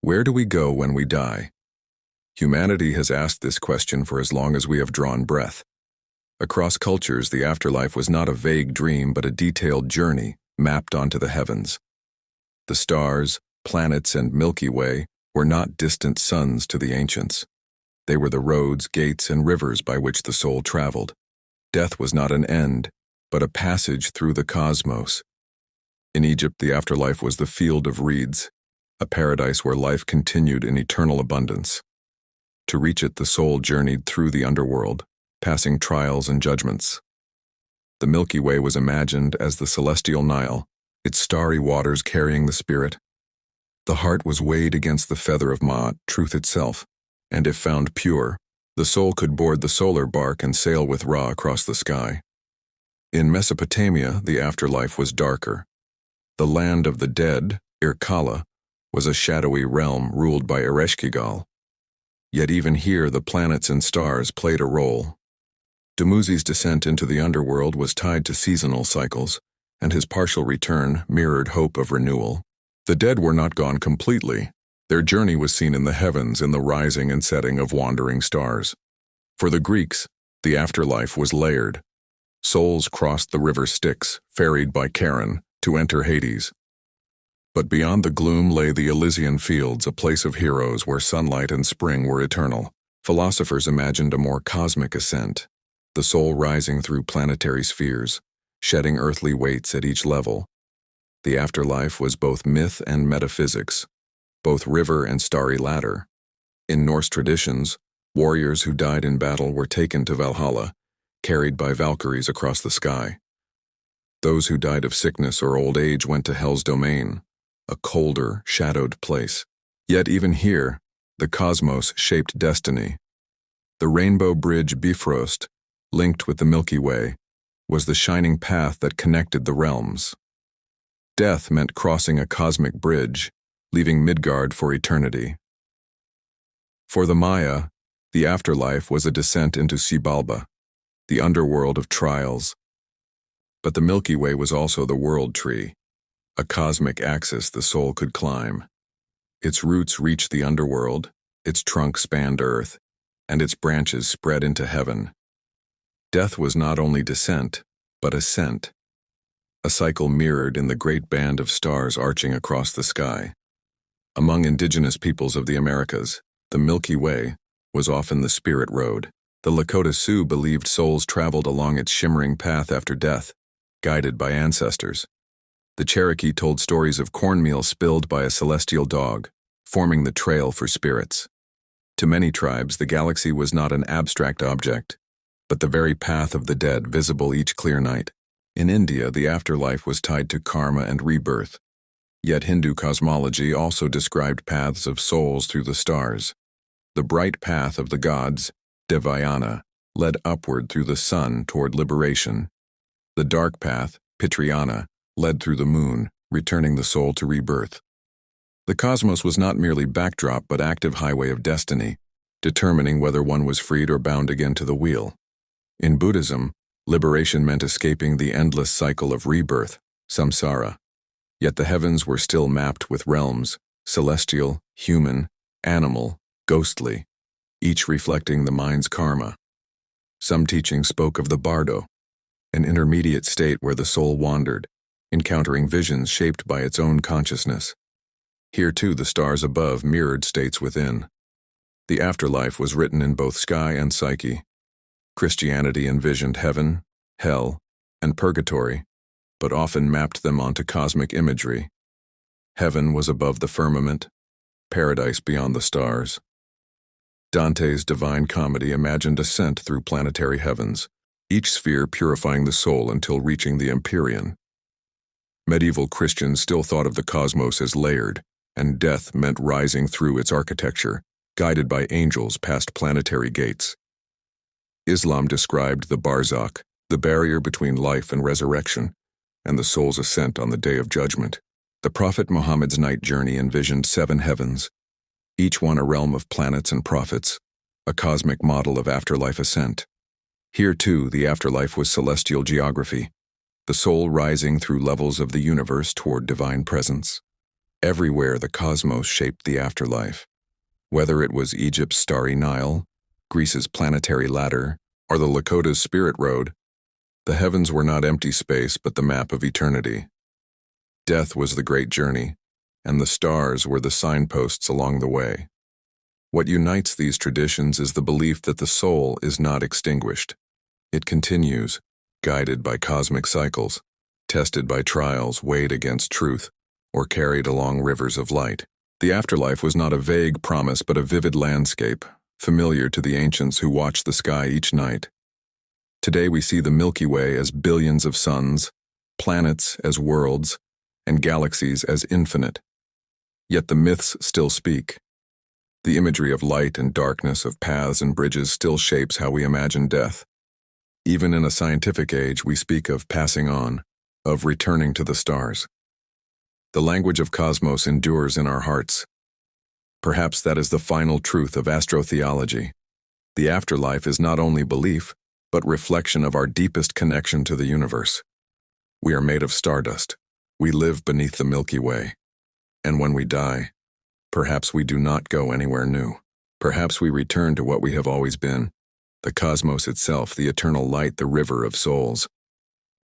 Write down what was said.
Where do we go when we die? Humanity has asked this question for as long as we have drawn breath. Across cultures, the afterlife was not a vague dream but a detailed journey mapped onto the heavens. The stars, planets, and Milky Way were not distant suns to the ancients. They were the roads, gates, and rivers by which the soul traveled. Death was not an end, but a passage through the cosmos. In Egypt, the afterlife was the field of reeds, a paradise where life continued in eternal abundance. To reach it, the soul journeyed through the underworld, passing trials and judgments. The Milky Way was imagined as the celestial Nile, its starry waters carrying the spirit. The heart was weighed against the feather of Ma'at, truth itself, and if found pure, the soul could board the solar barque and sail with Ra across the sky. In Mesopotamia, the afterlife was darker. The land of the dead, Irkalla, was a shadowy realm ruled by Ereshkigal. Yet even here the planets and stars played a role. Dumuzi's descent into the underworld was tied to seasonal cycles, and his partial return mirrored hope of renewal. The dead were not gone completely. Their journey was seen in the heavens in the rising and setting of wandering stars. For the Greeks, the afterlife was layered. Souls crossed the river Styx, ferried by Charon, to enter Hades. But beyond the gloom lay the Elysian fields, a place of heroes where sunlight and spring were eternal. Philosophers imagined a more cosmic ascent, the soul rising through planetary spheres, shedding earthly weights at each level. The afterlife was both myth and metaphysics, both river and starry ladder. In Norse traditions, warriors who died in battle were taken to Valhalla, carried by Valkyries across the sky. Those who died of sickness or old age went to Hell's domain, a colder, shadowed place. Yet even here, the cosmos shaped destiny. The rainbow bridge Bifröst, linked with the Milky Way, was the shining path that connected the realms. Death meant crossing a cosmic bridge, leaving Midgard for eternity. For the Maya, the afterlife was a descent into Xibalba, the underworld of trials. But the Milky Way was also the world tree, a cosmic axis the soul could climb. Its roots reached the underworld, its trunk spanned earth, and its branches spread into heaven. Death was not only descent, but ascent, a cycle mirrored in the great band of stars arching across the sky. Among indigenous peoples of the Americas, the Milky Way was often the spirit road. The Lakota Sioux believed souls traveled along its shimmering path after death, guided by ancestors. The Cherokee told stories of cornmeal spilled by a celestial dog, forming the trail for spirits. To many tribes, the galaxy was not an abstract object, but the very path of the dead visible each clear night. In India, the afterlife was tied to karma and rebirth. Yet Hindu cosmology also described paths of souls through the stars. The bright path of the gods, Devayana, led upward through the sun toward liberation. The dark path, Pitriyana, led through the moon, returning the soul to rebirth. The cosmos was not merely backdrop but active highway of destiny, determining whether one was freed or bound again to the wheel. In Buddhism, liberation meant escaping the endless cycle of rebirth, samsara. Yet the heavens were still mapped with realms, celestial, human, animal, ghostly, each reflecting the mind's karma. Some teachings spoke of the bardo, an intermediate state where the soul wandered, encountering visions shaped by its own consciousness. Here too the stars above mirrored states within. The afterlife was written in both sky and psyche. Christianity envisioned heaven, hell, and purgatory, but often mapped them onto cosmic imagery. Heaven was above the firmament, paradise beyond the stars. Dante's Divine Comedy imagined ascent through planetary heavens, each sphere purifying the soul until reaching the Empyrean. Medieval Christians still thought of the cosmos as layered, and death meant rising through its architecture, guided by angels past planetary gates. Islam described the barzakh, the barrier between life and resurrection, and the soul's ascent on the Day of Judgment. The Prophet Muhammad's night journey envisioned 7 heavens, each one a realm of planets and prophets, a cosmic model of afterlife ascent. Here too, the afterlife was celestial geography, the soul rising through levels of the universe toward divine presence. Everywhere the cosmos shaped the afterlife. Whether it was Egypt's starry Nile, Greece's planetary ladder, or the Lakota's spirit road, the heavens were not empty space but the map of eternity. Death was the great journey, and the stars were the signposts along the way. What unites these traditions is the belief that the soul is not extinguished. It continues, guided by cosmic cycles, tested by trials weighed against truth, or carried along rivers of light. The afterlife was not a vague promise but a vivid landscape, familiar to the ancients who watched the sky each night. Today we see the Milky Way as billions of suns, planets as worlds, and galaxies as infinite. Yet the myths still speak. The imagery of light and darkness, of paths and bridges still shapes how we imagine death. Even in a scientific age, we speak of passing on, of returning to the stars. The language of cosmos endures in our hearts. Perhaps that is the final truth of astrotheology. The afterlife is not only belief, but reflection of our deepest connection to the universe. We are made of stardust. We live beneath the Milky Way. And when we die, perhaps we do not go anywhere new. Perhaps we return to what we have always been, the cosmos itself, the eternal light, the river of souls.